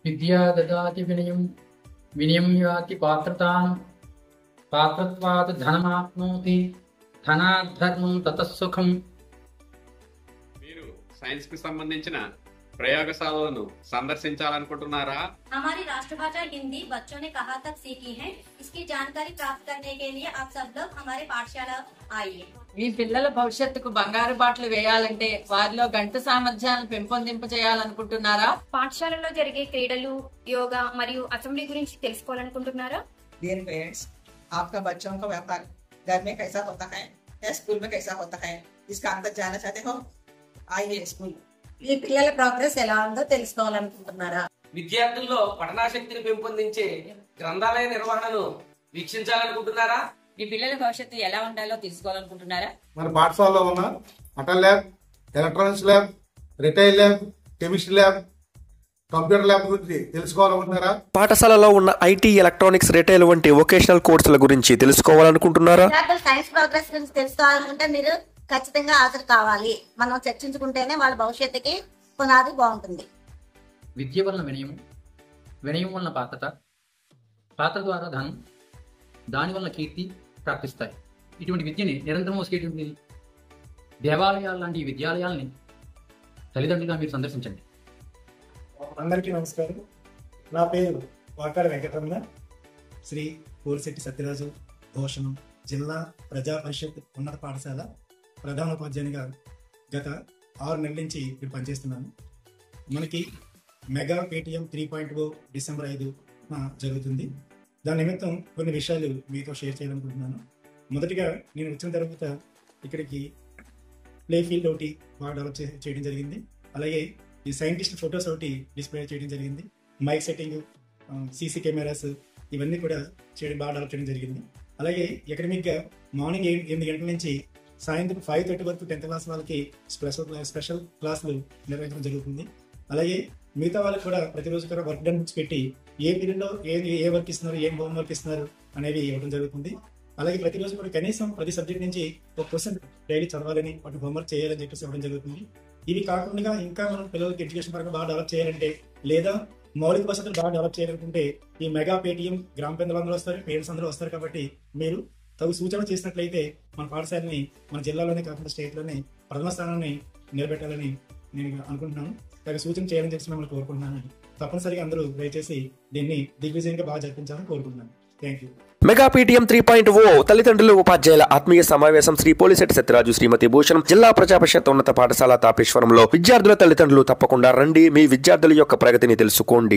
విద్యా దదాతి వినయం వినయం యాతి పాత్రతాం పాత్రత్వాత్ ధనమాప్నోతి ధనాద్ధర్మం తతస్సుఖం. మీరు సైన్స్ కి సంబంధించిన ప్రయోగశాలను సందర్శించాలనుకుంటున్నారా? हमारी राष्ट्रभाषा हिंदी बच्चों ने कहाँ तक सीखी है, इसकी जानकारी प्राप्त करने के लिए आप सब लोग हमारे पाठशाला आइए. ఈ పిల్లల భవిష్యత్తుకు బంగారు బాటలు వేయాలంటే వారిలో గణిత సామర్థ్యాలను పెంపొందింప చేయాలనుకుంటున్నారా? పాఠశాలలో జరిగే క్రీడలు, యోగా మరియు అసెంబ్లీ గురించి తెలుసుకోవాలనుకుంటున్నారా? डियर पेरेंट्स, आपका बच्चों का व्यापार घर में कैसा होता है या स्कूल में कैसा होता है, इसका अंदर जानना चाहते हो? आइए स्कूल. మీ పిల్లల ప్రోగ్రెస్ ఎలా ఉందో తెలుసుకోవాలనుకుంటున్నారా? విద్యార్థుల్లో పఠనాశక్తిని పెంపొందించే గ్రంథాలయ నిర్వహణను వీక్షించాలనుకుంటున్నారా? మీ పిల్లల భవిష్యత్తు ఎలా ఉండాలో తెలుసుకోవాలనుకుంటున్నారా? మన పాఠశాలలో ఉన్న Atal lab, electronics lab, retail lab, chemistry lab, computer lab గురించి తెలుసుకోవాలనుకుంటున్నారా? పాఠశాలలో ఉన్న ఐటీ, ఎలక్ట్రానిక్స్, రిటైల్ వంటి వొకేషనల్ కోర్సుల గురించి తెలుసుకోవాలనుకుంటున్నారా? సైన్స్ ప్రోగ్రెస్ గురించి తెలుసుకోవాలనుకుంటే మీరు ఖచ్చితంగా హాజరు కావాలి. మనం చర్చించుకుంటేనే వాళ్ళ భవిష్యత్తుకి పునాది బాగుంటుంది. విద్య వలన వినయం, వినయం వలన పాత్రత, పాత్ర ద్వారా ధనం, దాని వలన కీర్తి ప్రాప్తిస్తాయి. ఇటువంటి విద్యని నిరంతరం వసుకేటువంటి దేవాలయాలు లాంటి ఈ విద్యాలయాల్ని తల్లిదండ్రులుగా మీరు సందర్శించండి. అందరికీ నమస్కారం. నా పేరు వాకాడ వెంకటరమణ. శ్రీ పోలిశెట్టి సత్యరాజు భూషణం జిల్లా ప్రజా పరిషత్ ఉన్నత పాఠశాల ప్రధానోపాధ్యాయునిగా గత 6 నెలల నుంచి ఇక్కడ పనిచేస్తున్నాను. మనకి మెగా పేటిఎం 3.0 డిసెంబర్ 5 జరుగుతుంది. దాని నిమిత్తం కొన్ని విషయాలు మీతో షేర్ చేయాలనుకుంటున్నాను. మొదటిగా నేను వచ్చిన తర్వాత ఇక్కడికి ప్లే ఫీల్డ్ ఒకటి బాగా డెవలప్ చేయడం జరిగింది. అలాగే ఈ సైంటిస్ట్ ఫొటోస్ ఒకటి డిస్ప్లే చేయడం జరిగింది. మైక్ సెట్టింగ్, సీసీ కెమెరాస్ ఇవన్నీ కూడా బాగా డెవలప్ చేయడం జరిగింది. అలాగే అకాడమిక్గా మార్నింగ్ 8 గంటల నుంచి సాయంత్రం 5:30 వరకు 10th క్లాస్ వాళ్ళకి స్పెషల్ క్లాసులు నిర్వహించడం జరుగుతుంది. అలాగే మిగతా వాళ్ళకి కూడా ప్రతిరోజు కూడా వర్క్ డన్ బుక్స్ పెట్టి ఏ పీరియడ్లో ఏ వర్క్ ఇస్తున్నారు, ఏం హోమ్ వర్క్ ఇస్తున్నారు అనేవి ఇవ్వడం జరుగుతుంది. అలాగే ప్రతిరోజు కూడా కనీసం ప్రతి సబ్జెక్ట్ నుంచి 1% డైలీ చదవాలని, వాటి హోంవర్క్ చేయాలని చెప్పేసి ఇవ్వడం జరుగుతుంది. ఇవి కాకుండా ఇంకా మనం పిల్లలకి ఎడ్యుకేషన్ పరంగా బాగా డెవలప్ చేయాలంటే లేదా మౌలిక వసతులు బాగా డెవలప్ చేయాలనుకుంటే ఈ మెగా పేటిఎం గ్రామ పెద్దలందరూ వస్తారు, పేరెంట్స్ అందరూ వస్తారు. కాబట్టి మీరు తగు సూచన చేసినట్లయితే మన పాఠశాలని మన జిల్లాలోనే కాకుండా స్టేట్లోనే ప్రథమ స్థానాన్ని నిలబెట్టాలని నేను అనుకుంటున్నాను. తగు సూచన చేయాలని చెప్పి మిమ్మల్ని కోరుకుంటున్నాను. తప్పనిసరిగా అందరూ దయచేసి దీన్ని దిగ్విజయంగా బాగా జరిపించాలని కోరుకుంటున్నాను. Thank you. మెగా పీటీఎం 3.0 తల్లిదండ్రులు ఉపాధ్యాయుల ఆత్మీయ సమావేశం శ్రీ పోలిశెట్టి సత్యరాజు, శ్రీమతి భూషణం జిల్లా ప్రజా పరిషత్ ఉన్నత పాఠశాల తాపేశ్వరంలో. విద్యార్థుల తల్లిదండ్రులు తప్పకుండా రండి. మీ విద్యార్థుల యొక్క ప్రగతిని తెలుసుకోండి.